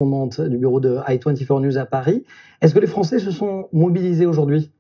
Du bureau de i24 News à Paris. Est-ce que les Français se sont mobilisés aujourd'hui?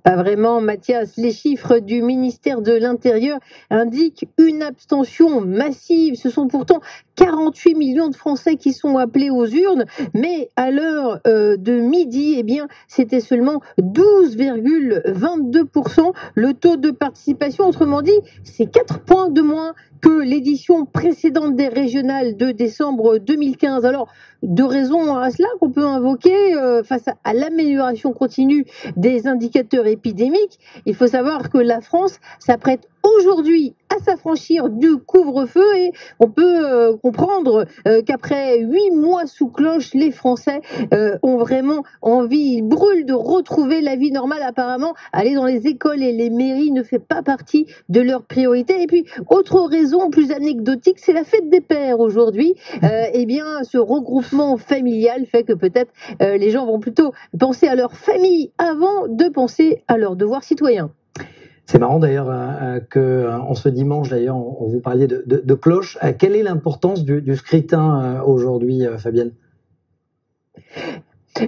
Pas vraiment, Mathias. Les chiffres du ministère de l'Intérieur indiquent une abstention massive. Ce sont pourtant 48 millions de Français qui sont appelés aux urnes, mais à l'heure de midi, eh bien, c'était seulement 12,22% le taux de participation. Autrement dit, c'est 4 points de moins que l'édition précédente des régionales de décembre 2015. Alors, deux raisons à cela qu'on peut invoquer face à l'amélioration continue des indicateurs épidémiques. Il faut savoir que la France s'apprête aujourd'hui à s'affranchir du couvre-feu et on peut comprendre qu'après 8 mois sous cloche, les Français ont vraiment envie, ils brûlent de retrouver la vie normale. Apparemment, aller dans les écoles et les mairies ne fait pas partie de leurs priorités. Et puis, autre raison plus anecdotique, c'est la fête des pères aujourd'hui. Eh bien, ce regroupement familial fait que peut-être les gens vont plutôt penser à leur famille avant de penser à leurs devoirs citoyens. C'est marrant d'ailleurs qu'en ce dimanche, d'ailleurs, on vous parliez de cloche. Quelle est l'importance du scrutin aujourd'hui, Fabienne?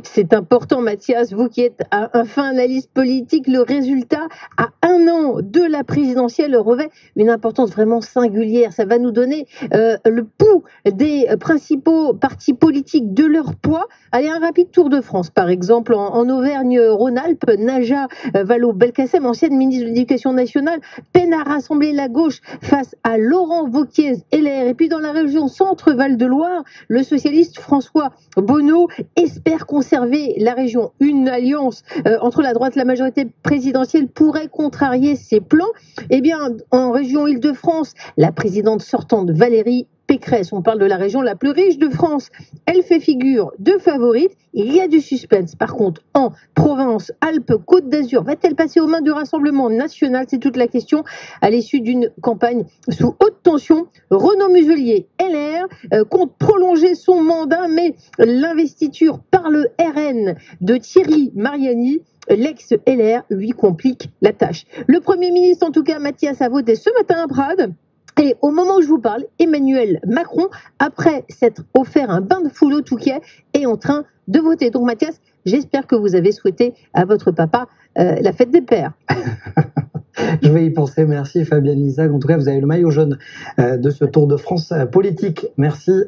C'est important, Mathias, vous qui êtes un fin analyste politique, le résultat à 1 an de la présidentielle revêt une importance vraiment singulière. Ça va nous donner le pouls des principaux partis politiques, de leur poids. Allez, un rapide tour de France, par exemple, en Auvergne-Rhône-Alpes, Najat Vallaud-Belkacem, ancienne ministre de l'Éducation nationale, peine à rassembler la gauche face à Laurent Wauquiez, LR. Et puis dans la région Centre-Val de Loire, le socialiste François Bonneau espère conserver la région. Une alliance entre la droite et la majorité présidentielle pourrait contrarier ses plans. Eh bien, en région Île-de-France, la présidente sortante Valérie Pécresse, on parle de la région la plus riche de France, elle fait figure de favorite. Il y a du suspense. Par contre, en Provence, Alpes, Côte d'Azur, va-t-elle passer aux mains du Rassemblement national? C'est toute la question à l'issue d'une campagne sous haute tension. Renaud Muselier, LR, compte prolonger son mandat, mais l'investiture par le RN de Thierry Mariani, l'ex-LR, lui complique la tâche. Le Premier ministre, en tout cas, Mathias, a voté ce matin à Prades. Et au moment où je vous parle, Emmanuel Macron, après s'être offert un bain de foule au Touquet, est en train de voter. Donc Mathias, j'espère que vous avez souhaité à votre papa la fête des pères. Je vais y penser. Merci Fabienne Lissac. En tout cas, vous avez le maillot jaune de ce Tour de France politique. Merci.